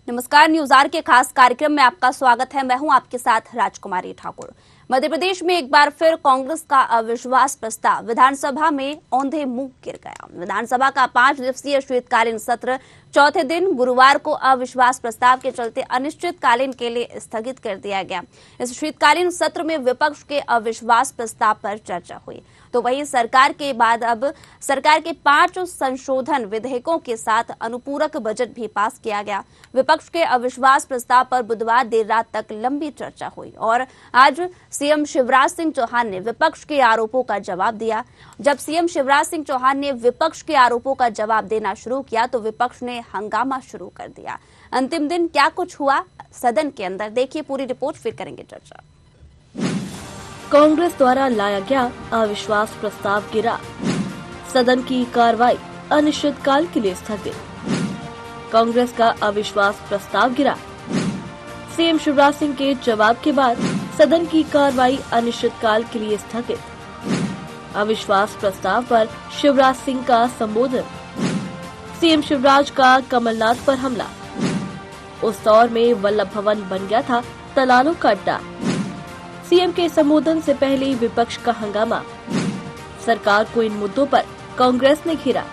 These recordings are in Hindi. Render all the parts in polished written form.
नमस्कार, न्यूज आर के खास कार्यक्रम में आपका स्वागत है। मैं हूं आपके साथ राजकुमारी ठाकुर। मध्य प्रदेश में एक बार फिर कांग्रेस का अविश्वास प्रस्ताव विधानसभा में औंधे मुंह गिर गया। विधानसभा का 5 दिवसीय शीतकालीन सत्र चौथे दिन गुरुवार को अविश्वास प्रस्ताव के चलते अनिश्चितकालीन के लिए स्थगित कर दिया गया। इस शीतकालीन सत्र में विपक्ष के अविश्वास प्रस्ताव पर चर्चा हुई, तो वहीं सरकार के बाद अब सरकार के 5 संशोधन विधेयकों के साथ अनुपूरक बजट भी पास किया गया। विपक्ष के अविश्वास प्रस्ताव पर बुधवार देर रात तक लंबी चर्चा हुई और आज सीएम शिवराज सिंह चौहान ने विपक्ष के आरोपों का जवाब दिया। जब सीएम शिवराज सिंह चौहान ने विपक्ष के आरोपों का जवाब देना शुरू किया तो विपक्ष ने हंगामा शुरू कर दिया। अंतिम दिन क्या कुछ हुआ सदन के अंदर, देखिए पूरी रिपोर्ट, फिर करेंगे चर्चा। कांग्रेस द्वारा लाया गया अविश्वास प्रस्ताव गिरा, सदन की कार्रवाई अनिश्चितकाल के लिए स्थगित। कांग्रेस का अविश्वास प्रस्ताव गिरा, सीएम शिवराज सिंह के जवाब के बाद सदन की कार्रवाई अनिश्चितकाल के लिए स्थगित। अविश्वास प्रस्ताव पर शिवराज सिंह का संबोधन, सीएम शिवराज का कमलनाथ पर हमला। उस दौर में वल्लभ भवन बन गया था दलालों का अड्डा। सीएम के संबोधन से पहले ही विपक्ष का हंगामा, सरकार को इन मुद्दों पर कांग्रेस ने घेरा।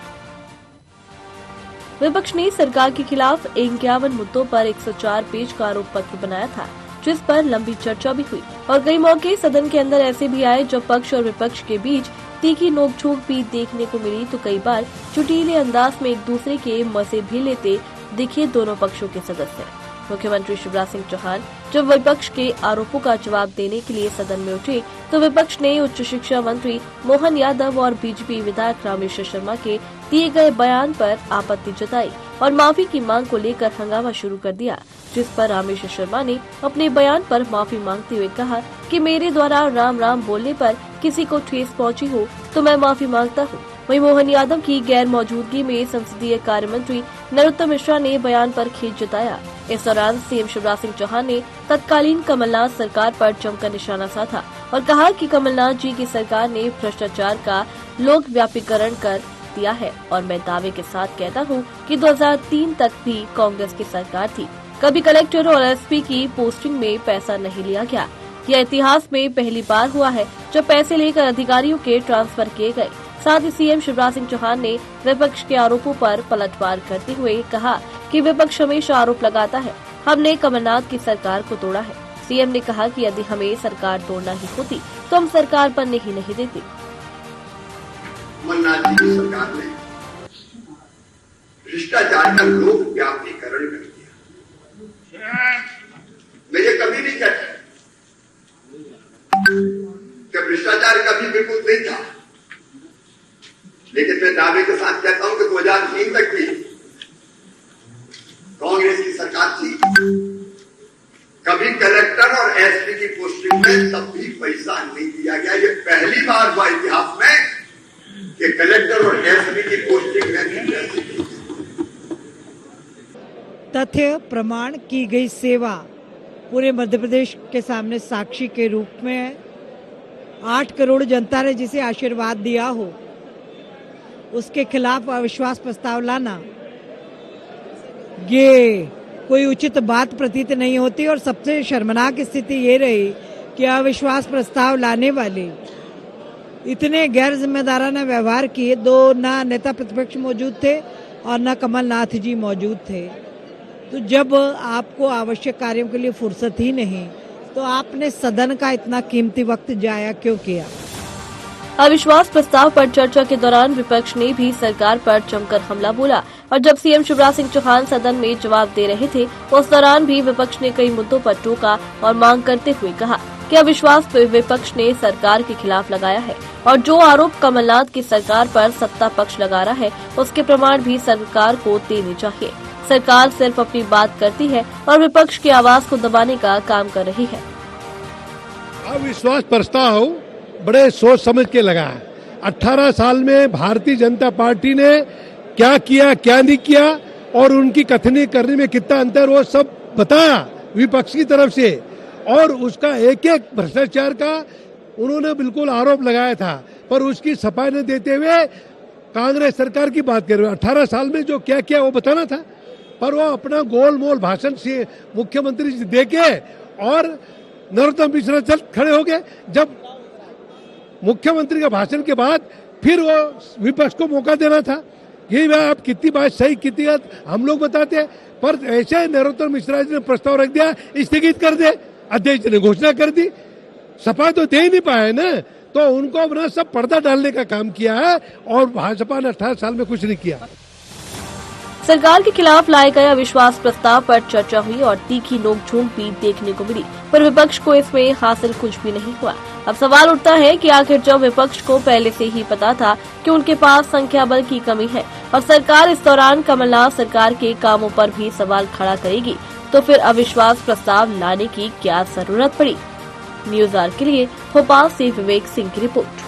विपक्ष ने सरकार के खिलाफ 51 मुद्दों पर 104 पेज का आरोप पत्र बनाया था, जिस पर लंबी चर्चा भी हुई और कई मौके सदन के अंदर ऐसे भी आए जब पक्ष और विपक्ष के बीच तीखी नोकझोंक भी देखने को मिली, तो कई बार चुटीले अंदाज में एक दूसरे के मजे भी लेते दिखे दोनों पक्षों के सदस्य। मुख्यमंत्री शिवराज सिंह चौहान जब विपक्ष के आरोपों का जवाब देने के लिए सदन में उठे तो विपक्ष ने उच्च शिक्षा मंत्री मोहन यादव और बीजेपी विधायक रामेश्वर शर्मा के दिए गए बयान पर आपत्ति जताई और माफी की मांग को लेकर हंगामा शुरू कर दिया, जिस पर रामेश्वर शर्मा ने अपने बयान पर माफी मांगते हुए कहा कि मेरे द्वारा राम राम बोलने पर किसी को ठेस पहुंची हो तो मैं माफी मांगता हूं। वहीं मोहन यादव की गैर मौजूदगी में संसदीय कार्य मंत्री नरोत्तम मिश्रा ने बयान पर खेद जताया। इस दौरान सीएम शिवराज सिंह चौहान ने तत्कालीन कमलनाथ सरकार पर जमकर निशाना साधा और कहा कि कमलनाथ जी की सरकार ने भ्रष्टाचार का लोक व्यापीकरण कर दिया है और मैं दावे के साथ कहता हूं कि 2003 तक भी कांग्रेस की सरकार थी, कभी कलेक्टर और एसपी की पोस्टिंग में पैसा नहीं लिया गया। यह इतिहास में पहली बार हुआ है जब पैसे लेकर अधिकारियों के ट्रांसफर किए गए। साथ ही सीएम शिवराज सिंह चौहान ने विपक्ष के आरोपों पर पलटवार करते हुए कहा कि विपक्ष हमेशा आरोप लगाता है हमने कमलनाथ की सरकार को तोड़ा है। सीएम ने कहा कि यदि हमें सरकार तोड़ना ही होती तो हम सरकार बनने ही नहीं देते। कमलनाथ जी की सरकार ने भ्रष्टाचार का लोक व्यापीकरण कर दिया। मैं ये कभी नहीं कहता कि भ्रष्टाचार कभी बिल्कुल नहीं था, लेकिन मैं दावे के साथ कहता हूं कि 2003 तक भी कांग्रेस की सरकार थी, कभी कलेक्टर और एसपी की पोस्टिंग में तब भी पैसा नहीं दिया गया। ये पहली बार हुआ इतिहास में कि कलेक्टर और एसपी की पोस्टिंग में भी पैसे दिए। तथ्य प्रमाण की गई सेवा पूरे मध्य प्रदेश के सामने साक्षी के रूप में है। 8 करोड़ जनता ने जिसे आशीर्वाद दिया हो उसके खिलाफ अविश्वास प्रस्ताव लाना ये कोई उचित बात प्रतीत नहीं होती और सबसे शर्मनाक स्थिति ये रही कि अविश्वास प्रस्ताव लाने वाले इतने गैर जिम्मेदाराना व्यवहार किए। ना नेता प्रतिपक्ष मौजूद थे और न कमलनाथ जी मौजूद थे। तो जब आपको आवश्यक कार्यों के लिए फुर्सत ही नहीं तो आपने सदन का इतना कीमती वक्त जाया क्यों किया? अविश्वास प्रस्ताव पर चर्चा के दौरान विपक्ष ने भी सरकार पर जमकर हमला बोला और जब सीएम शिवराज सिंह चौहान सदन में जवाब दे रहे थे उस दौरान भी विपक्ष ने कई मुद्दों पर टोका और मांग करते हुए कहा कि अविश्वास विपक्ष ने सरकार के खिलाफ लगाया है और जो आरोप कमलनाथ की सरकार पर सत्ता पक्ष लगा रहा है उसके प्रमाण भी सरकार को देने चाहिए। सरकार सिर्फ अपनी बात करती है और विपक्ष की आवाज को दबाने का काम कर रही है। अविश्वास प्रस्ताव बड़े सोच समझ के लगा है। 18 साल में भारतीय जनता पार्टी ने क्या किया क्या नहीं किया और उनकी कथनी करने में कितना अंतर वो सब बताया विपक्ष की तरफ से, और उसका एक एक भ्रष्टाचार का उन्होंने बिल्कुल आरोप लगाया था, पर उसकी सफाई न देते हुए कांग्रेस सरकार की बात कर रहे हो। 18 साल में जो क्या किया वो बताना था। पर वो अपना गोल मोल भाषण से मुख्यमंत्री जी दे के और नरोत्तम मिश्रा चल खड़े हो गए। जब मुख्यमंत्री के भाषण के बाद फिर वो विपक्ष को मौका देना था। यही बात आप कितनी बात सही कितनी बात हम लोग बताते हैं, पर ऐसे नरोत्तम मिश्रा जी ने प्रस्ताव रख दिया स्थगित कर दे, अध्यक्ष ने घोषणा कर दी, सफाई तो दे ही नहीं पाए ना। तो उनको अपना सब पर्दा डालने का काम किया है और भाजपा ने 18 साल में कुछ नहीं किया। सरकार के खिलाफ लाए गए अविश्वास प्रस्ताव पर चर्चा हुई और तीखी नोकझोंक भी देखने को मिली, पर विपक्ष को इसमें हासिल कुछ भी नहीं हुआ। अब सवाल उठता है कि आखिर जब विपक्ष को पहले से ही पता था कि उनके पास संख्या बल की कमी है और सरकार इस दौरान कमलनाथ सरकार के कामों पर भी सवाल खड़ा करेगी, तो फिर अविश्वास प्रस्ताव लाने की क्या जरूरत पड़ी। न्यूज आवर के लिए भोपाल से विवेक सिंह की रिपोर्ट।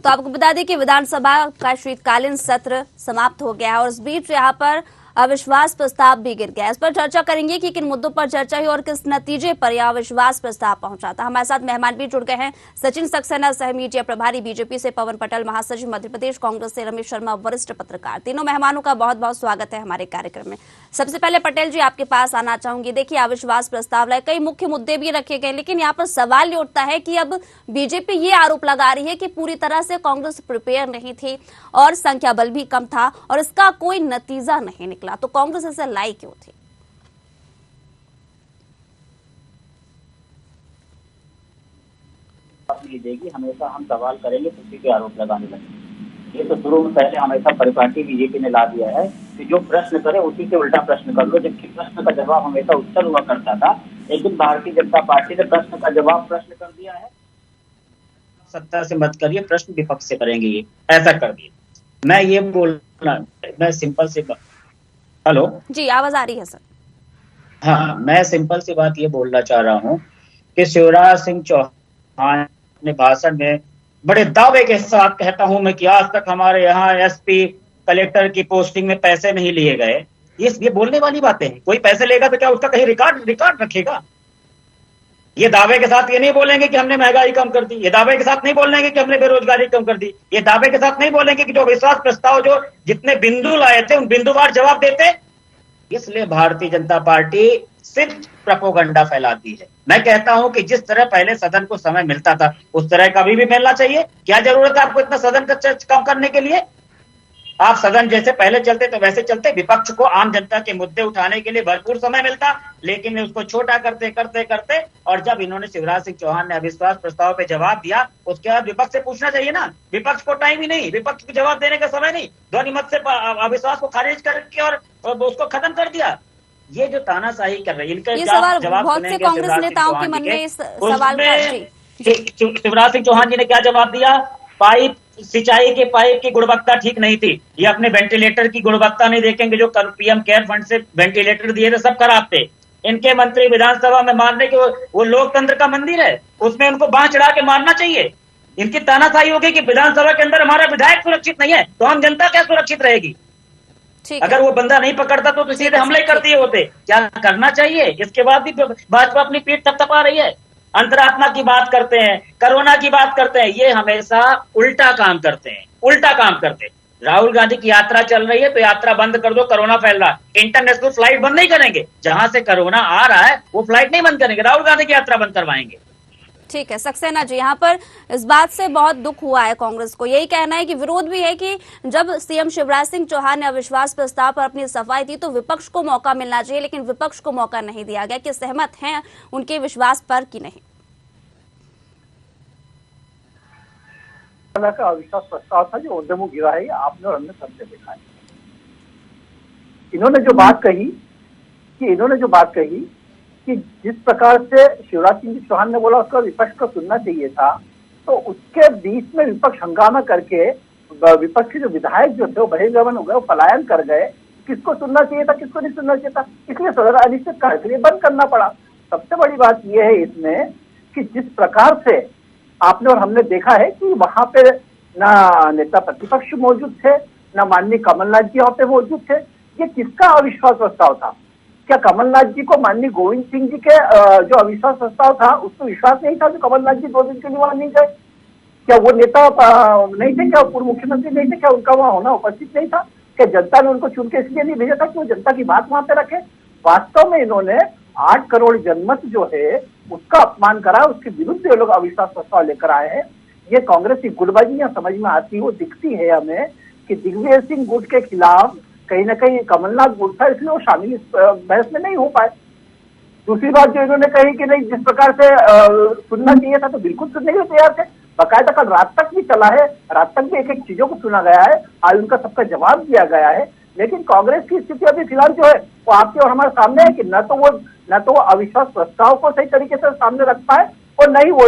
तो आपको बता दें कि विधानसभा का शीतकालीन सत्र समाप्त हो गया है और इस बीच यहाँ पर अविश्वास प्रस्ताव भी गिर गया। इस पर चर्चा करेंगे कि किन मुद्दों पर चर्चा हुई और किस नतीजे पर यह अविश्वास प्रस्ताव पहुंचा था। हमारे साथ मेहमान भी जुड़ गए हैं। सचिन सक्सेना सह मीडिया प्रभारी बीजेपी से, पवन पटेल महासचिव मध्य प्रदेश कांग्रेस से, रमेश शर्मा वरिष्ठ पत्रकार। तीनों मेहमानों का बहुत बहुत स्वागत है हमारे कार्यक्रम में। सबसे पहले पटेल जी आपके पास आना चाहूंगी। देखिए, अविश्वास प्रस्ताव लाए, कई मुख्य मुद्दे भी रखे गए, लेकिन यहाँ पर सवाल ये उठता है कि अब बीजेपी ये आरोप लगा रही है कि पूरी तरह से कांग्रेस प्रिपेयर नहीं थी और संख्या बल भी कम था और इसका कोई नतीजा नहीं निकला। तो कांग्रेस इसे लाई क्यों थी? देगी हमेशा हम सवाल करेंगे, किसी के आरोप लगाने लगेंगे। ये तो शुरू में पहले हमेशा परिपाटी बीजेपी ने ला दिया है कि जो प्रश्न करे उसी से उल्टा प्रश्न कर लो, जबकि प्रश्न का जवाब हमेशा उत्तर हुआ करता था। लेकिन भारतीय जनता पार्टी ने प्रश्न का जवाब प्रश्न कर दिया है। सत्ता से मत करिए, प्रश्न विपक्ष से करेंगे, ये ऐसा कर दिए। मैं ये बोलना, मैं सिंपल से, हेलो जी आवाज आ रही है सर। हाँ, मैं सिंपल सी बात ये बोलना चाह रहा हूँ कि शिवराज सिंह चौहान अपने भाषण में बड़े दावे के साथ कहता हूं मैं कि आज तक हमारे यहाँ एसपी कलेक्टर की पोस्टिंग में पैसे नहीं लिए गए। ये बोलने वाली बातें हैं। कोई पैसे लेगा तो क्या उसका कहीं रिकॉर्ड रखेगा? ये दावे के साथ ये नहीं बोलेंगे कि हमने महंगाई कम कर दी, ये दावे के साथ नहीं बोलेंगे कि हमने बेरोजगारी कम कर दी, ये दावे के साथ नहीं बोलेंगे कि जो विश्वास प्रस्ताव जो जितने बिंदु लाए थे उन बिंदुवार जवाब देते। इसलिए भारतीय जनता पार्टी सिर्फ प्रोपेगेंडा फैलाती है। मैं कहता हूं कि जिस तरह पहले सदन को समय मिलता था उस तरह का अभी भी मिलना चाहिए। क्या जरूरत है आपको इतना सदन का चर्च कम करने के लिए? आप सदन जैसे पहले चलते तो वैसे चलते। विपक्ष को आम जनता के मुद्दे उठाने के लिए भरपूर समय मिलता, लेकिन उसको छोटा करते करते करते और जब इन्होंने शिवराज सिंह चौहान ने अविश्वास प्रस्ताव पे जवाब दिया, उसके बाद विपक्ष से पूछना चाहिए ना। विपक्ष को टाइम ही नहीं, विपक्ष को जवाब देने का समय नहीं, ध्वनिमत से अविश्वास को खारिज करके और उसको खत्म कर दिया। ये जो तानाशाही कर रहे हैं, इनका जवाब बहुत से कांग्रेस नेताओं के मन में इस सवाल शिवराज सिंह चौहान जी ने क्या जवाब दिया? सिंचाई के पाइप की गुणवत्ता ठीक नहीं थी। ये अपने वेंटिलेटर की गुणवत्ता नहीं देखेंगे, जो पीएम केयर फंड से वेंटिलेटर दिए थे सब खराब थे। इनके मंत्री विधानसभा में मारने के वो लोकतंत्र का मंदिर है, उसमें उनको बांह चढ़ा के मारना चाहिए। इनकी तानाशाही होगी कि विधानसभा के अंदर हमारा विधायक सुरक्षित नहीं है, तो हम जनता क्या सुरक्षित रहेगी? अगर वो बंदा नहीं पकड़ता तो सीधे हमले कर दिए होते। क्या करना चाहिए? इसके बाद भी भाजपा अपनी पीठ थपथपा रही है। अंतरात्मा की बात करते हैं, कोरोना की बात करते हैं, ये हमेशा उल्टा काम करते हैं, उल्टा काम करते हैं। राहुल गांधी की यात्रा चल रही है तो यात्रा बंद कर दो, कोरोना फैल रहा है। इंटरनेशनल फ्लाइट बंद नहीं करेंगे, जहां से कोरोना आ रहा है वो फ्लाइट नहीं बंद करेंगे, राहुल गांधी की यात्रा बंद करवाएंगे। ठीक है सक्सेना जी, यहाँ पर इस बात से बहुत दुख हुआ है कांग्रेस को। यही कहना है कि विरोध भी है कि जब सीएम शिवराज सिंह चौहान ने अविश्वास प्रस्ताव पर अपनी सफाई दी तो विपक्ष को मौका मिलना चाहिए, लेकिन विपक्ष को मौका नहीं दिया गया। कि सहमत हैं उनके विश्वास पर कि नहीं? का अविश्वास प्रस्ताव था जो ओंधे मुंह गिरा है, आपने और हमने सबसे देखा है। इन्होंने जो बात कही कि जिस प्रकार से शिवराज सिंह चौहान ने बोला उसका विपक्ष को सुनना चाहिए था, तो उसके बीच में विपक्ष हंगामा करके विपक्ष के जो विधायक जो थे वो बहिर्गमन हो गए, वो पलायन कर गए। किसको सुनना चाहिए था, किसको नहीं सुनना चाहिए था, इसलिए सदन अनिश्चितकाल के लिए बंद करना पड़ा। सबसे बड़ी बात यह है इसमें कि जिस प्रकार से आपने और हमने देखा है कि वहां पे ना नेता प्रतिपक्ष मौजूद थे, ना माननीय कमलनाथ जी वहां पे मौजूद थे। ये किसका अविश्वास प्रस्ताव था? क्या कमलनाथ जी को माननीय गोविंद सिंह जी के जो अविश्वास प्रस्ताव था उसको विश्वास नहीं था जो कमलनाथ जी 2 दिन के लिए वहां नहीं गए? क्या वो नेता नहीं थे? क्या पूर्व मुख्यमंत्री नहीं थे? क्या उनका वहां होना उपस्थित नहीं था? क्या जनता ने उनको चुन के इसलिए नहीं भेजा था कि वो जनता की बात वहां पे रखे? वास्तव में इन्होंने 8 करोड़ जनमत जो है उसका अपमान करा, उसके विरुद्ध ये लोग अविश्वास प्रस्ताव लेकर आए हैं। ये कांग्रेस की गुटबाजियां समझ में आती है, वो दिखती है हमें कि दिग्विजय सिंह गुट के खिलाफ कहीं ना कहीं कमलनाथ गुट था, इसलिए वो शामिल इस बहस में नहीं हो पाए। दूसरी बात जो इन्होंने कही कि नहीं, जिस प्रकार से सुनना चाहिए था तो बिल्कुल सुनने के लिए तैयार थे। बाकायदा कल रात तक भी चला है, रात तक भी एक एक चीजों को सुना गया है, आज उनका सबका जवाब दिया गया है। लेकिन कांग्रेस की स्थिति अभी फिलहाल जो है वो आपके और हमारे सामने है कि न तो वो अविश्वास प्रस्ताव को सही तरीके से सामने रख पाए और न ही वो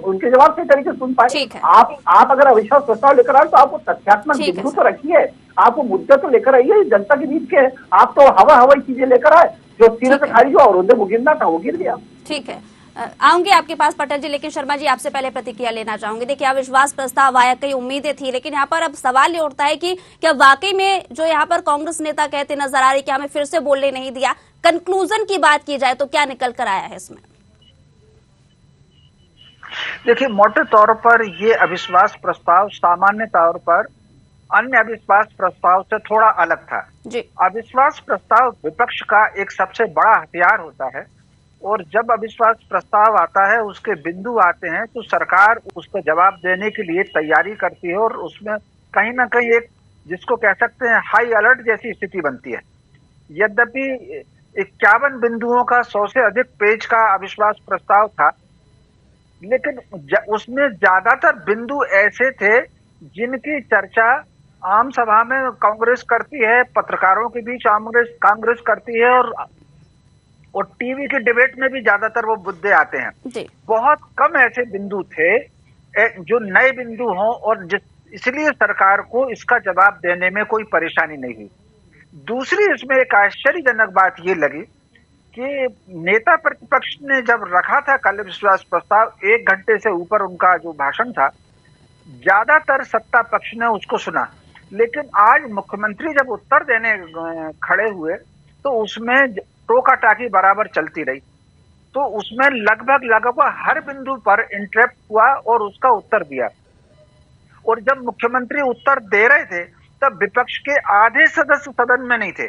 उनके जवाब सही तरीके से सुन पाए। आप अगर अविश्वास प्रस्ताव लेकर आए तो आप वो तथ्यात्मक बिंदु तो रखिए, आप वो मुद्दे तो लेकर आइए जनता के बीच के। आप तो हवाई चीजें लेकर आए, जो सिरे से खाली जो अवरोधे वो गिरना था वो गिर गया। ठीक है, आऊंगी आपके पास पटेल जी, लेकिन शर्मा जी आपसे पहले प्रतिक्रिया लेना चाहूंगी। देखिए, अविश्वास प्रस्ताव आया, कई उम्मीदें थी, लेकिन यहाँ पर अब सवाल ये उठता है कि क्या वाकई में जो यहाँ पर कांग्रेस नेता कहते नजर आ रहे कि हमें फिर से बोलने नहीं दिया, कंक्लूजन की बात की जाए तो क्या निकल कर आया है इसमें? देखिए, मोटे तौर पर ये अविश्वास प्रस्ताव सामान्य तौर पर अन्य अविश्वास प्रस्ताव से थोड़ा अलग था जी। अविश्वास प्रस्ताव विपक्ष का एक सबसे बड़ा हथियार होता है और जब अविश्वास प्रस्ताव आता है, उसके बिंदु आते हैं तो सरकार उसका जवाब देने के लिए तैयारी करती है और उसमें कहीं ना कहीं एक जिसको कह सकते हैं हाई अलर्ट जैसी स्थिति बनती है। यद्यपि 51 बिंदुओं का 100 से अधिक पेज का अविश्वास प्रस्ताव था, लेकिन उसमें ज्यादातर बिंदु ऐसे थे जिनकी चर्चा आम सभा में कांग्रेस करती है, पत्रकारों के बीच कांग्रेस करती है और टीवी के डिबेट में भी ज्यादातर वो मुद्दे आते हैं। बहुत कम ऐसे बिंदु थे जो नए बिंदु हों और इसलिए सरकार को इसका जवाब देने में कोई परेशानी नहीं हुई। दूसरी इसमें एक आश्चर्यजनक बात ये लगी कि नेता प्रतिपक्ष ने जब रखा था कल विश्वास प्रस्ताव, 1 घंटे से ऊपर उनका जो भाषण था, ज्यादातर सत्ता पक्ष ने उसको सुना, लेकिन आज मुख्यमंत्री जब उत्तर देने खड़े हुए तो उसमें टोका टाकी बराबर चलती रही। तो उसमें लगभग हर बिंदु पर इंटरप्ट हुआ और उसका उत्तर दिया। और जब मुख्यमंत्री उत्तर दे रहे थे तब विपक्ष के आधे सदस्य सदन में नहीं थे।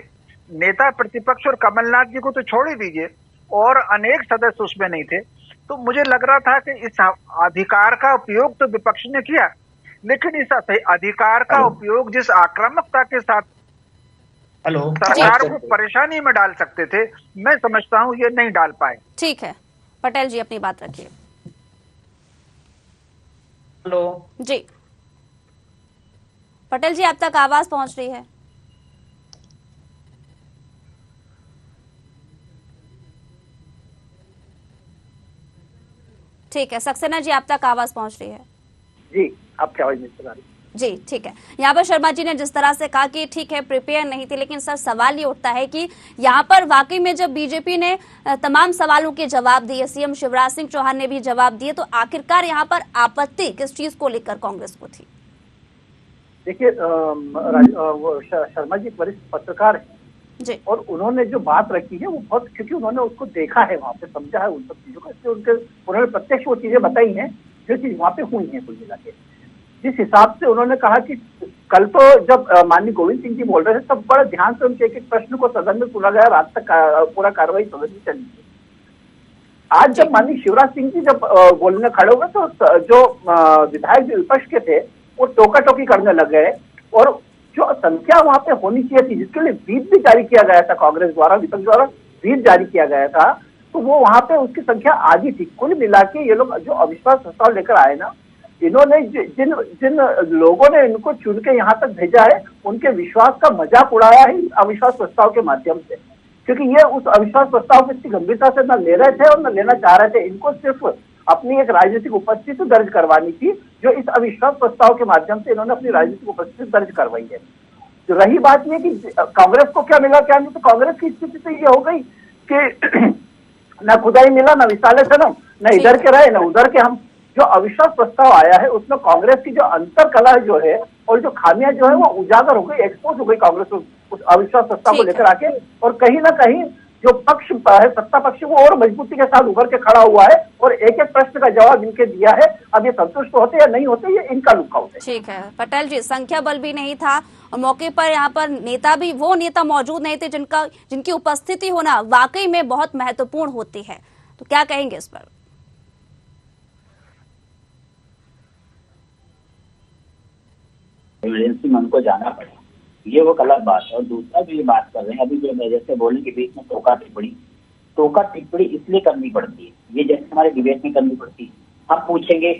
नेता प्रतिपक्ष और कमलनाथ जी को तो छोड़ ही दीजिए, और अनेक सदस्य उसमें नहीं थे। तो मुझे लग रहा था कि इस अधिकार का उपयोग तो विपक्ष ने किया, लेकिन इस अधिकार का उपयोग जिस आक्रामकता के साथ सरकार को परेशानी में डाल सकते थे, मैं समझता हूं ये नहीं डाल पाए। ठीक है, पटेल जी अपनी बात रखिए। हेलो जी, पटेल जी आप तक आवाज पहुंच रही है? ठीक है, सक्सेना जी आप तक आवाज पहुंच रही है? जी, आपकी आवाज नहीं आ रही। जी ठीक है। यहाँ पर शर्मा जी ने जिस तरह से कहा कि ठीक है प्रिपेयर नहीं थे, लेकिन सर सवाल ये उठता है कि यहाँ पर वाकई में जब बीजेपी ने तमाम सवालों के जवाब दिए, सीएम शिवराज सिंह चौहान ने भी जवाब दिए, तो आखिरकार यहाँ पर आपत्ति किस चीज को लेकर कांग्रेस को थी? देखिए, शर्मा जी वरिष्ठ पत्रकार है जी, और उन्होंने जो बात रखी है वो बहुत, क्योंकि उन्होंने उसको देखा है, वहां पे समझा है उन सब चीजों को, इसलिए उन्होंने प्रत्यक्ष वो चीजें बताई हैं जो चीज वहां पे हुई है कुल मिला के। जिस हिसाब से उन्होंने कहा कि कल तो जब माननीय गोविंद सिंह जी बोल रहे थे तब बड़े ध्यान से उनके एक एक प्रश्न को सदन में सुना गया, रात तक पूरा कार्रवाई सदन में चली थी। आज जब माननीय शिवराज सिंह जी जब बोलने खड़े हुए तो जो विधायक विपक्ष के थे वो टोका टोकी करने लग गए, और जो संख्या वहां पे होनी चाहिए थी, जिसके लिए व्हीप भी जारी किया गया था कांग्रेस द्वारा, विपक्ष द्वारा व्हीप जारी किया गया था, तो वो वहां पे उसकी संख्या आधी थी। कुल मिला के ये लोग जो अविश्वास प्रस्ताव लेकर आए ना, इन्होंने जिन लोगों ने इनको चुन के यहाँ तक भेजा है उनके विश्वास का मजाक उड़ाया है अविश्वास प्रस्ताव के माध्यम से, क्योंकि ये उस अविश्वास प्रस्ताव को इतनी गंभीरता से न ले रहे थे और न लेना चाह रहे थे। इनको सिर्फ अपनी एक राजनीतिक उपस्थिति दर्ज करवानी थी, जो इस अविश्वास प्रस्ताव के माध्यम से इन्होंने अपनी राजनीतिक उपस्थिति दर्ज करवाई है। तो रही बात ये कि कांग्रेस को क्या मिला क्या नहीं, तो कांग्रेस की स्थिति तो ये हो गई कि न खुदाई मिला, न विशाले सनम, न इधर के रहे न उधर के हम। जो अविश्वास प्रस्ताव आया है उसमें कांग्रेस की जो अंतर कला जो है और जो खामियां जो है वो उजागर हो गई, एक्सपोज हो गई कांग्रेस उस अविश्वास प्रस्ताव को लेकर आके। और कहीं ना कहीं जो पक्ष है सत्ता पक्ष वो और मजबूती के साथ उभर के खड़ा हुआ है और एक एक प्रश्न का जवाब इनके दिया है। अब ये संतुष्ट होते या नहीं होते, ये इनका लुकआउट है। ठीक है पटेल जी, संख्या बल भी नहीं था और मौके पर यहाँ पर नेता भी वो नेता मौजूद नहीं थे जिनकी उपस्थिति होना वाकई में बहुत महत्वपूर्ण होती है, तो क्या कहेंगे इस पर? इमरजेंसी में उनको जाना पड़ा, ये वो गलत बात है। और दूसरा जो ये बात कर रहे हैं अभी, जो जैसे बोलने के बीच में टोका टिप्पणी इसलिए करनी पड़ती है, ये जैसे हमारे डिबेट में करनी पड़ती है। हम पूछेंगे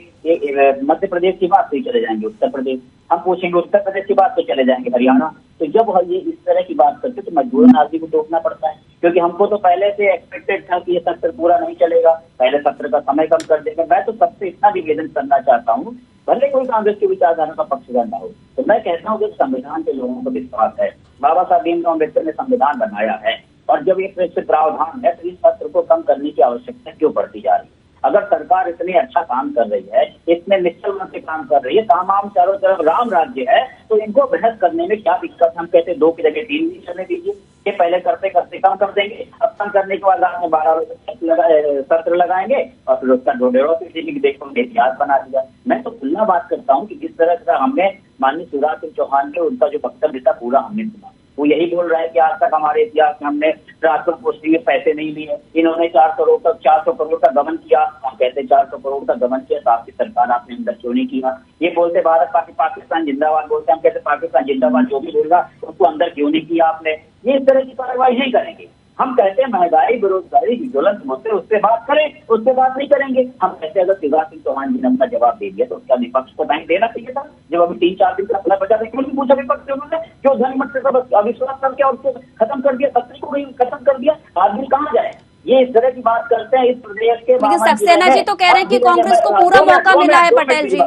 मध्य प्रदेश की बात तो चले जाएंगे उत्तर प्रदेश, हम पूछेंगे उत्तर प्रदेश की बात तो चले जाएंगे हरियाणा। तो जब ये इस तरह की बात करते तो मजबूरन आदमी को टोकना पड़ता है, क्योंकि हमको तो पहले से एक्सपेक्टेड था कि ये सत्र पूरा नहीं चलेगा, पहले सत्र का समय कम कर देंगे। मैं तो सबसे इतना निवेदन करना चाहता हूँ, भले कोई कांग्रेस की विचारधारा का पक्षधर ना हो, तो मैं कहता हूँ कि संविधान पे लोगों को विश्वास है। बाबा साहब भीमराव अम्बेडकर ने संविधान बनाया है और जब ये प्रावधान है तो इस सत्र को कम करने की आवश्यकता क्यों पड़ती जा रही है? अगर सरकार इतने अच्छा काम कर रही है, इतने निश्चल मन से काम कर रही है, तमाम चारों तरफ राम राज्य है, तो इनको बहस करने में क्या दिक्कत? हम कहते 2 की जगह 3 भी चलने दीजिए, ये पहले करते करते कम कर देंगे, अब कम करने के बाद रात में 12 बजे सत्र लगाएंगे और फिर उसका ढोडेड़ो किसी देखो इतिहास बना दिया। मैं तो खुला बात करता हूँ कि जिस तरह से हमने माननीय शिवराज सिंह चौहान के उनका जो वक्तव्य था पूरा हमने सुना, वो यही बोल रहा है कि आज तक हमारे इतिहास में हमने ट्रांसफर पोस्टिंग में पैसे नहीं लिए, इन्होंने 400 करोड़ का गबन किया। हम कहते 400 करोड़ का गबन किया तो आपकी सरकार आपने अंदर क्यों नहीं किया? ये बोलते भारत पाकिस्तान जिंदाबाद बोलते, हम कहते पाकिस्तान जिंदाबाद जो भी बोलेगा उसको अंदर क्यों नहीं किया आपने? ये इस तरह की कार्रवाई नहीं करेंगे। हम कहते हैं महंगाई बेरोजगारी की ज्वलंत मुद्दे उससे बात करें, उससे बात नहीं करेंगे। हम कहते हैं अगर शिवराज सिंह चौहान जी ने अपना जवाब दे दिया तो उसका विपक्ष को टाइम देना चाहिए था। जब अभी 3-4 दिन का अपना बचा था, क्यों नहीं पूछा विपक्ष से? उन्होंने क्यों ध्वनिमत से सब अविश्वास करके और उसको खत्म कर दिया, सत्र को खत्म कर दिया? आदमी कहाँ जाए? ये इस तरह की बात करते हैं इस प्रदेश के। लेकिन सक्सेना जी तो कह रहे हैं कि कांग्रेस को पूरा मौका मिला है पटेल जी।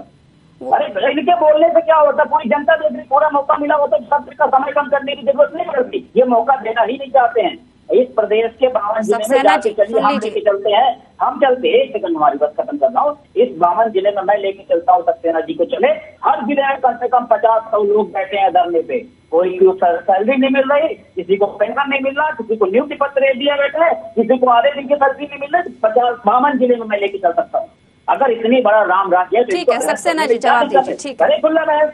अरे इनके बोलने से क्या होता? पूरी जनता देख रही, पूरा मौका मिला होता तो सत्र का समय कम करने की जरूरत नहीं पड़ती। ये मौका देना ही नहीं चाहते हैं। इस प्रदेश के 52 जिले में जाके चलिए, हम लेके चलते हैं, हम चलते हैं। 1 सेकंड हमारी बात खत्म कर रहा हूँ। इस 52 जिले में मैं लेके चलता हूँ, सक्सेना जी को चले। हर जिले में कम से कम 50-100 लोग बैठे हैं धरने पे, कोई सैलरी नहीं मिल रही, किसी को पेंशन नहीं मिल रहा, किसी को नियुक्ति पत्र दिया बैठा है, किसी को आधे दिन की सैलरी नहीं मिल रही। 52 जिले में मैं लेके चल सकता हूँ। अगर इतनी बड़ा राम राज्य है। ठीक है सक्सेना जी जवाब दीजिए। ठीक है खुला बहस।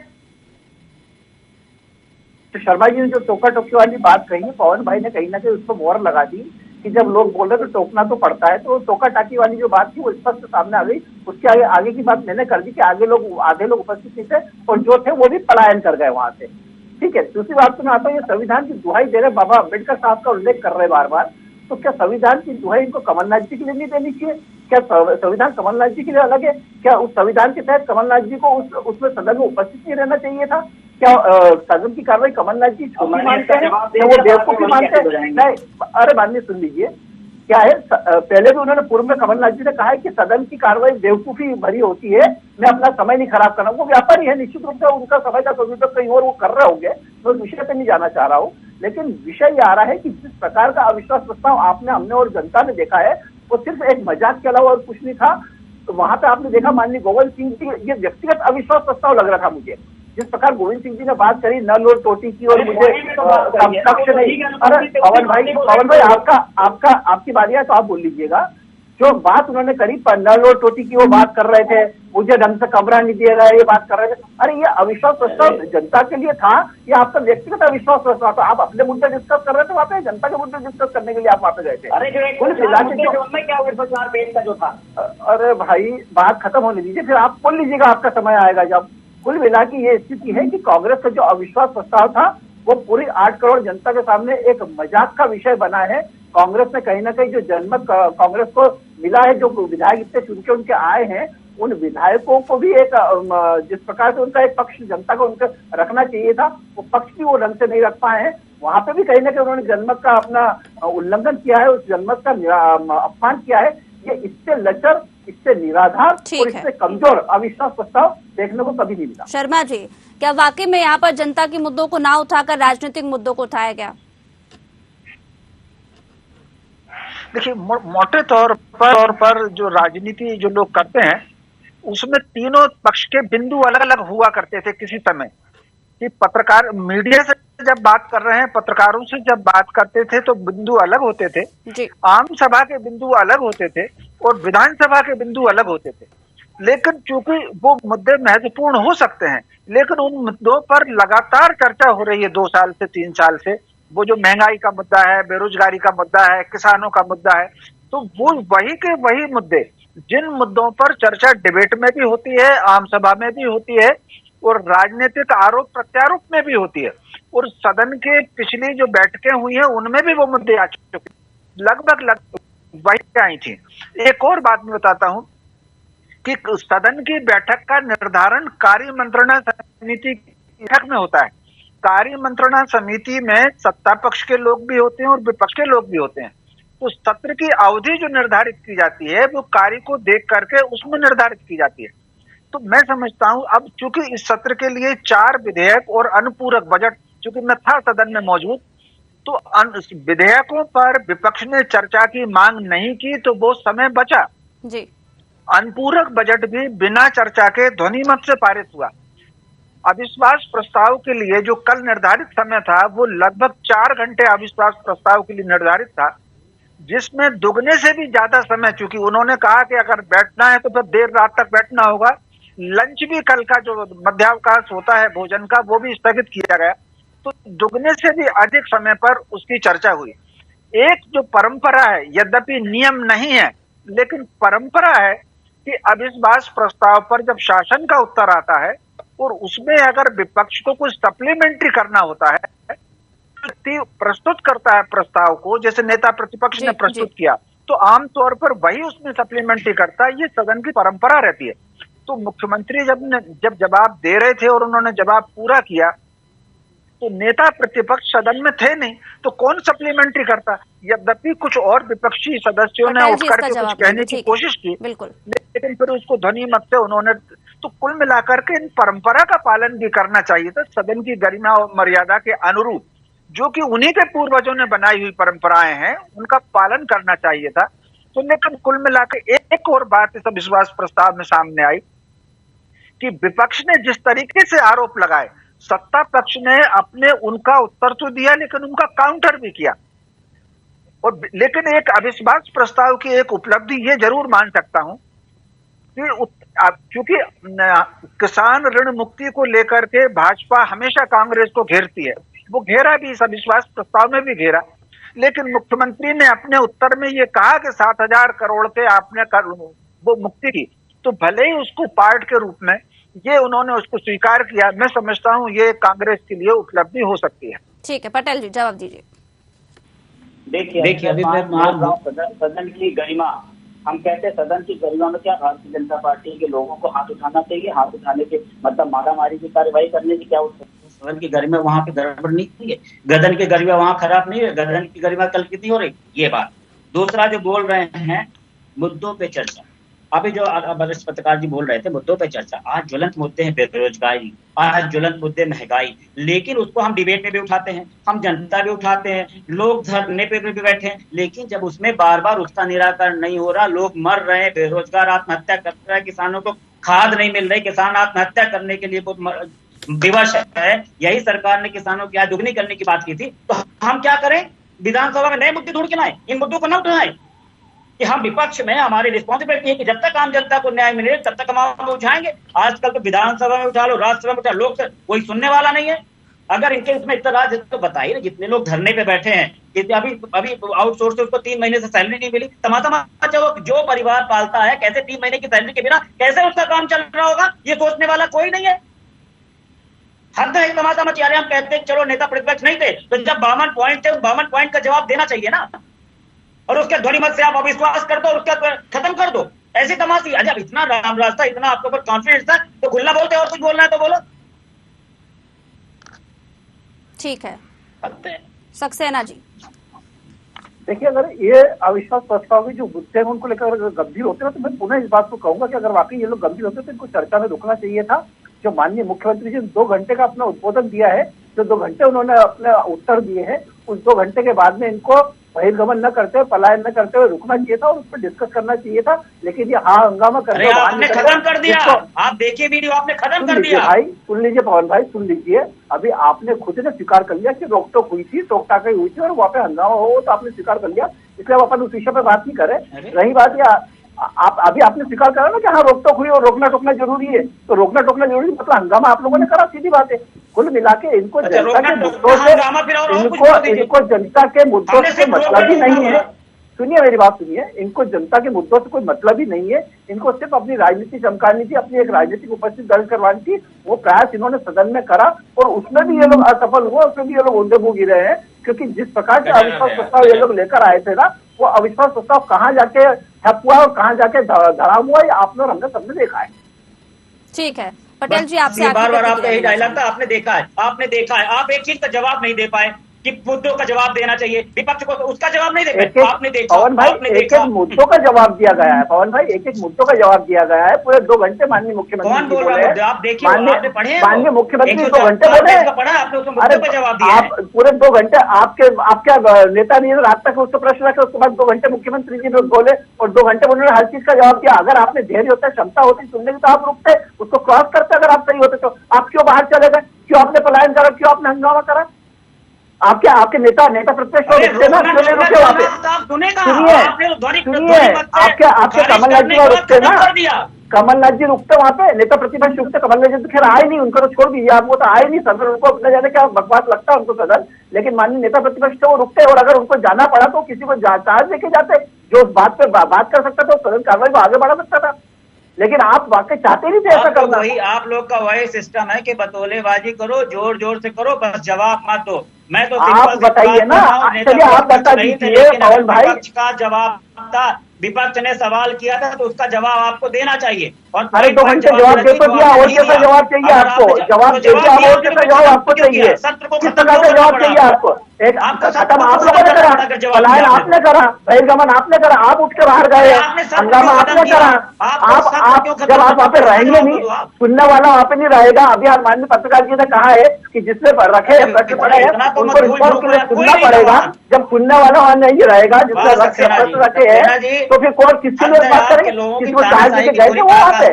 तो शर्मा जी ने जो टोका टोकी वाली बात कही है, पवन भाई ने कहीं ना कहीं उस पर मोहर लगा दी कि जब लोग बोल रहे तो टोकना तो पड़ता है। तो टोका टाकी वाली जो बात थी वो स्पष्ट सामने आ गई। उसके आगे की बात मैंने कर दी कि आधे लोग उपस्थित नहीं थे और जो थे वो भी पलायन कर गए वहां से। ठीक है, दूसरी बात तो मैं आता हूँ, ये संविधान की दुहाई दे रहे बाबा अम्बेडकर साहब का उल्लेख कर रहे बार बार, तो क्या संविधान की दुहाई इनको कमलनाथ जी के लिए नहीं देनी चाहिए? क्या संविधान कमलनाथ जी के लिए अलग है? क्या उस संविधान के तहत कमलनाथ जी को उसमें सदन में उपस्थित नहीं रहना चाहिए था? क्या सदन की कार्रवाई कमलनाथ जी छोटी मानते हैं, वो बेवकूफी मानते हैं? नहीं, अरे माननीय सुन लीजिए, क्या है, पहले भी उन्होंने पूर्व में कमलनाथ जी ने कहा है कि सदन की कार्रवाई बेवकूफी भरी होती है, मैं अपना समय नहीं खराब करना। वो व्यापारी है, निश्चित रूप से उनका समय का सदुपयोग कहीं और वो कर रहे होंगे, तो उस विषय पे नहीं जाना चाह रहा हूँ। लेकिन विषय ये आ रहा है कि जिस प्रकार का अविश्वास प्रस्ताव आपने, हमने और जनता ने देखा है, वो सिर्फ एक मजाक के अलावा और कुछ नहीं था। तो वहां पे आपने देखा माननीय गोविंद सिंह जी, ये व्यक्तिगत अविश्वास प्रस्ताव लग रहा था मुझे। जिस प्रकार गोविंद सिंह जी ने बात करी नल और टोटी की, और मुझे समकक्ष नहीं। अरे पवन भाई आपकी बारी है तो आप बोल लीजिएगा। जो बात उन्होंने करी नल और टोटी की, वो बात कर रहे थे, मुझे ढंग से कमरा नहीं दिया गया, ये बात कर रहे थे। अरे ये अविश्वास प्रस्ताव जनता के लिए था या आपका व्यक्तिगत अविश्वास प्रस्ताव था? आप अपने मुद्दे डिस्कस कर रहे थे वहाँ पे, जनता के मुद्दे डिस्कस करने के लिए आप वहाँ पे गए थे। अरे भाई बात खत्म होने दीजिए, फिर आप बोल लीजिएगा, आपका समय आएगा जब। कुल मिला की ये स्थिति है कि कांग्रेस का जो अविश्वास प्रस्ताव था वो पूरी 8 करोड़ जनता के सामने एक मजाक का विषय बना है। कांग्रेस ने कहीं ना कहीं जो जनमत कांग्रेस को मिला है, जो विधायक इतने चुन के उनके आए हैं, उन विधायकों को भी एक जिस प्रकार से उनका एक पक्ष जनता को उनका रखना चाहिए था, वो पक्ष भी वो ढंग से नहीं रख पाए हैं। वहां पे भी कहीं ना कहीं उन्होंने जनमत का अपना उल्लंघन किया है, उस जनमत का अपमान किया है। ये इससे लचर, इससे निराधार और इससे कमजोर अविश्वास प्रस्ताव देखने को कभी नहीं मिला। शर्मा जी, क्या वाकई में यहाँ पर जनता के मुद्दों को ना उठाकर राजनीतिक मुद्दों को उठाया गया? देखिए, मोटे तौर पर जो राजनीति जो लोग करते हैं उसमें तीनों पक्ष के बिंदु अलग अलग हुआ करते थे किसी समय। कि पत्रकार मीडिया से जब बात कर रहे हैं, पत्रकारों से जब बात करते थे तो बिंदु अलग होते थे, जी। आम सभा के बिंदु अलग होते थे और विधानसभा के बिंदु अलग होते थे। लेकिन चूंकि वो मुद्दे महत्वपूर्ण हो सकते हैं, लेकिन उन मुद्दों पर लगातार चर्चा हो रही है 2 साल से 3 साल से। वो जो महंगाई का मुद्दा है, बेरोजगारी का मुद्दा है, किसानों का मुद्दा है, तो वो वही के वही मुद्दे, जिन मुद्दों पर चर्चा डिबेट में भी होती है, आम सभा में भी होती है और राजनीतिक आरोप प्रत्यारोप में भी होती है, और सदन के पिछली जो बैठकें हुई हैं उनमें भी वो मुद्दे आ चुके, लगभग वही आई थी। एक और बात मैं बताता हूं कि सदन की बैठक का निर्धारण कार्य मंत्रणा समिति की बैठक में होता है। कार्य मंत्रणा समिति में सत्ता पक्ष के लोग भी होते हैं और विपक्ष के लोग भी होते हैं। तो सत्र की अवधि जो निर्धारित की जाती है वो कार्य को देख करके उसमें निर्धारित की जाती है। तो मैं समझता हूं अब चूंकि इस सत्र के लिए 4 विधेयक और अनुपूरक बजट, चूंकि मैं था सदन में मौजूद, तो विधेयकों पर विपक्ष ने चर्चा की मांग नहीं की, तो वो समय बचा जी। अनुपूरक बजट भी बिना चर्चा के ध्वनि मत से पारित हुआ। अविश्वास प्रस्ताव के लिए जो कल निर्धारित समय था वो लगभग 4 घंटे अविश्वास प्रस्ताव के लिए निर्धारित था, जिसमें दुगने से भी ज्यादा समय, चूंकि उन्होंने कहा कि अगर बैठना है तो फिर देर रात तक बैठना होगा, लंच भी कल का जो मध्यावकाश होता है भोजन का वो भी स्थगित किया गया, तो दुगने से भी अधिक समय पर उसकी चर्चा हुई। एक जो परंपरा है, यद्यपि नियम नहीं है लेकिन परंपरा है कि अविश्वास प्रस्ताव पर जब शासन का उत्तर आता है और उसमें अगर विपक्ष को कुछ सप्लीमेंट्री करना होता है, प्रस्तुत करता है प्रस्ताव को, जैसे नेता प्रतिपक्ष ने प्रस्तुत किया, तो आमतौर पर वही उसमें सप्लीमेंट्री करता है। ये सदन की परंपरा रहती है। तो मुख्यमंत्री जब जवाब दे रहे थे और उन्होंने जवाब पूरा किया, तो नेता प्रतिपक्ष सदन में थे नहीं, तो कौन सप्लीमेंट्री करता। यद्यपि कुछ और विपक्षी सदस्यों ने उठ करके कुछ कहने की कोशिश की, लेकिन फिर उसको ध्वनि मत से उन्होंने, तो कुल मिलाकर के इन परंपरा का पालन भी करना चाहिए था। सदन की गरिमा और मर्यादा के अनुरूप, जो कि उन्हीं के पूर्वजों ने बनाई हुई परंपराएं हैं, उनका पालन करना चाहिए था। तो लेकिन कुल मिलाकर एक और बात इस अविश्वास प्रस्ताव में सामने आई कि विपक्ष ने जिस तरीके से आरोप लगाए, सत्ता पक्ष ने अपने उनका उत्तर तो दिया लेकिन उनका काउंटर भी किया। और लेकिन एक अविश्वास प्रस्ताव की एक उपलब्धि ये जरूर मान सकता हूं कि क्योंकि किसान ऋण मुक्ति को लेकर के भाजपा हमेशा कांग्रेस को घेरती है, वो घेरा भी, इस अविश्वास प्रस्ताव में भी घेरा, लेकिन मुख्यमंत्री ने अपने उत्तर में ये कहा कि 7,000 करोड़ के आपने वो मुक्ति की, तो भले ही उसको पार्ट के रूप में ये उन्होंने उसको स्वीकार किया। मैं समझता हूं ये कांग्रेस के लिए उपलब्धि हो सकती है। ठीक है, पटेल जी जवाब दीजिए। देखिए अभी मैं सदन की गरिमा, हम कहते हैं सदन की गरिमा में क्या भारतीय जनता पार्टी के लोगों को हाथ उठाना चाहिए, हाथ उठाने के मतलब मारामारी की कार्रवाई करने की क्या सदन की गरिमा वहां पे गड़बड़ नहीं हुई है, गदन की गरिमा वहां खराब नहीं है, गदन की गरिमा कल कितनी हो रही, ये बात। दूसरा जो बोल रहे हैं मुद्दों पे चर्चा, अभी जो वरिष्ठ पत्रकार जी बोल रहे थे मुद्दों पे चर्चा, आज ज्वलंत मुद्दे हैं बेरोजगारी, आज ज्वलंत मुद्दे महंगाई, लेकिन उसको हम डिबेट में भी उठाते हैं, हम जनता भी उठाते हैं, लोग धरने पे भी बैठे हैं, लेकिन जब उसमें बार बार उसका निराकरण नहीं हो रहा, लोग मर रहे हैं, बेरोजगार आत्महत्या कर रहे हैं, किसानों को खाद नहीं मिल रही, किसान आत्महत्या करने के लिए बहुत विवश है, यही सरकार ने किसानों की आय दुगनी करने की बात की थी, तो हम क्या करें, विधानसभा में नए मुद्दे ढूंढ के लाए, इन मुद्दों को न उठाएं कि हम विपक्ष में हमारी रिस्पॉन्सिबिलिटी है कि जब तक आम जनता को न्याय मिले तब तक हम उठाएंगे। आजकल तो विधानसभा में उठा लो, राज्यसभा में उठा लो, लोग कोई सुनने वाला नहीं है। अगर इनके उसमें इतना तो बताइए, जितने लोग धरने पे बैठे हैं, अभी आउटसोर्स से उसको 3 महीने से सैलरी नहीं मिली, तमाम जो परिवार पालता है कैसे 3 महीने की सैलरी के बिना कैसे उसका काम चल रहा होगा, ये सोचने वाला कोई नहीं है। हद है, तमाशा मत यार, हम कहते हैं चलो नेता प्रतिपक्ष नहीं थे, तो जब 52 पॉइंट थे, 52 पॉइंट का जवाब देना चाहिए ना, और उसके ध्वनि मत से आप अविश्वास कर दो और उसका खत्म कर दो। ऐसी तमाशी, जब इतना राम रास्ता, इतना आपके ऊपर कॉन्फिडेंस था तो खुला बोलते, और कुछ बोलना है तो बोलो। ठीक है, सक्सेना जी। देखिए, अगर ये अविश्वास प्रस्ताव के जो मुद्दे हैं उनको लेकर अगर गंभीर होते हैं तो मैं पुनः इस बात को कहूंगा कि अगर वाकई ये लोग गंभीर होते तो इनको चर्चा में रुकना चाहिए था। जो माननीय मुख्यमंत्री जी ने 2 घंटे का अपना उद्बोधन दिया है, जो 2 घंटे उन्होंने अपने उत्तर दिए हैं, उस 2 घंटे के बाद में इनको बहिर्गमन न करते हुए, पलायन न करते हुए रुकना चाहिए था और उस पर डिस्कस करना चाहिए था। लेकिन ये हंगामा करते आपने खत्म कर दिया, आप देखिए वीडियो, आपने खत्म कर दिया। भाई सुन लीजिए पवन भाई, सुन लीजिए, अभी आपने खुद ने स्वीकार कर लिया कि रोक टोक हुई थी, टोक टाक हुई थी और वहाँ पे हंगामा हो, तो आपने स्वीकार कर लिया, इसलिए अपन उस विषय पर बात नहीं करें। रही बात ये आप अभी आपने स्वीकार करा ना कि हाँ रोक टोक हुई और रोकना टोकना जरूरी है, तो रोकना टोकना जरूरी मतलब हंगामा आप लोगों ने करा, सीधी बात है। कुल मिला के इनको जनता के मुद्दों से इनको जनता के मुद्दों से मतलब ही नहीं है। सुनिए मेरी बात सुनिए, इनको जनता के मुद्दों से कोई मतलब ही नहीं है, इनको सिर्फ अपनी राजनीति चमकानी थी, अपनी एक राजनीतिक उपस्थिति दर्ज करवानी थी। वो प्रयास इन्होंने सदन में करा और उसमें भी ये लोग असफल हुए, उसमें भी ये लोग ओंधे मुंह गिरे हैं, क्योंकि जिस प्रकार से अविश्वास प्रस्ताव ये लोग लेकर आए थे ना, वो अविश्वास प्रस्ताव कहाँ जाके ठप हुआ और कहाँ जाके धराम हुआ, ये आप लोग हमने सबने देखा है। ठीक है पटेल जी, आपसे बार बार आपका यही डायलॉग था, आपने देखा है, आप एक चीज का जवाब नहीं दे पाए कि मुद्दों का जवाब देना चाहिए, विपक्ष को उसका जवाब नहीं दे पाए। आपने देखा पवन भाई, एक एक मुद्दों का जवाब दिया गया है। पवन भाई, एक एक मुद्दों का जवाब दिया गया है। पूरे 2 घंटे माननीय मुख्यमंत्री कौन बोल रहा है? आप देखिए, आपने पढ़े, माननीय मुख्यमंत्री 2 घंटे बोले, आपने उसको मुद्दों का जवाब दिया है। पूरे 2 घंटे आपके नेता ने रात तक उसको प्रश्न रखे, उसके बाद 2 घंटे मुख्यमंत्री जी ने बोले और 2 घंटे उन्होंने हर चीज का जवाब दिया। अगर आपने धैर्य होता, क्षमता होती सुनने की, तो आप रुकते, उसको क्रॉस करते। अगर आप सही होते तो आप क्यों बाहर चले गए? क्यों आपने पलायन करा? क्यों आपने हंगामा करा? आपके नेता प्रतिपक्ष रुकते ना, क्यों नहीं रुके वहाँ पे? सुनिए, आपके कमलनाथ जी रुकते ना, कमलनाथ जी रुकते वहाँ पे, नेता प्रतिपक्ष रुकते। कमलनाथ जी तो खैर आए नहीं, उनको तो छोड़ दीजिए, आपको तो आए नहीं सदन, उनको अपने जाने क्या बकवास लगता है उनको सदन, लेकिन माननीय नेता प्रतिपक्ष तो वो रुकते। और अगर उनको जाना पड़ा तो किसी को चार्ज लेके जाते, जो उस बात पे बात कर सकता था, सदन कार्रवाई को आगे बढ़ा सकता था। लेकिन आप वाकई चाहते नहीं थे ऐसा करना। वही आप लोग का वही सिस्टम है कि बतौलेबाजी करो, जोर जोर से करो, बस जवाब मत दो। मैं तो आप बताइए ना, चलिए आप बता दीजिए पवन भाई। विपक्ष का जवाब था, विपक्ष ने सवाल किया था तो उसका जवाब आपको देना चाहिए। और अरे 2 घंटे जवाब दे तो दिया, और कैसा जवाब चाहिए आपको? जवाब दे दिया, और कैसा जवाब आपको चाहिए? किस प्रकार का जवाब चाहिए आपको? एक खत्म आप लोगों ने करा, पलायन आपने करा, बहिर्गमन आपने करा, आप उठ के बाहर गए, हंगामा आपने करा। आप जब आप वहाँ पे रहेंगे नहीं, सुनने वाला वहाँ पे नहीं रहेगा। अभी आप माननीय पत्रकार जी ने कहा है कि जिसने रखे प्रश्न पड़े हैं उनको रिस्पॉन्स के लिए सुनना पड़ेगा। जब सुनने वाला वहाँ नहीं रहेगा, जिसने प्रश्न रखे हैं, तो फिर कौन किसके लिए बात करेंगे? किसी को चार्ज देके गए थे वो वहाँ पे?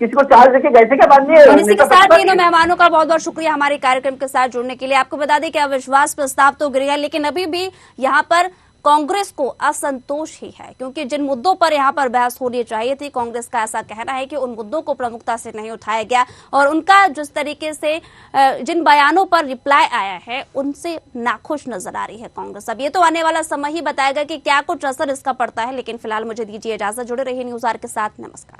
किसी को चार्ज देके गए थे क्या? माननीय इसी के साथ तीनों मेहमानों का बहुत बहुत शुक्रिया हमारे कार्यक्रम के साथ जुड़ने के लिए। आपको बता दें कि अविश्वास प्रस्ताव तो गिर गया, लेकिन अभी भी यहाँ पर कांग्रेस को असंतोष ही है, क्योंकि जिन मुद्दों पर यहाँ पर बहस होनी चाहिए थी, कांग्रेस का ऐसा कहना है कि उन मुद्दों को प्रमुखता से नहीं उठाया गया और उनका जिस तरीके से जिन बयानों पर रिप्लाई आया है उनसे नाखुश नजर आ रही है कांग्रेस। अब ये तो आने वाला समय ही बताएगा कि क्या कुछ असर इसका पड़ता है, लेकिन फिलहाल मुझे दीजिए इजाजत। जुड़े रहिए न्यूज़ आवर के साथ। नमस्कार।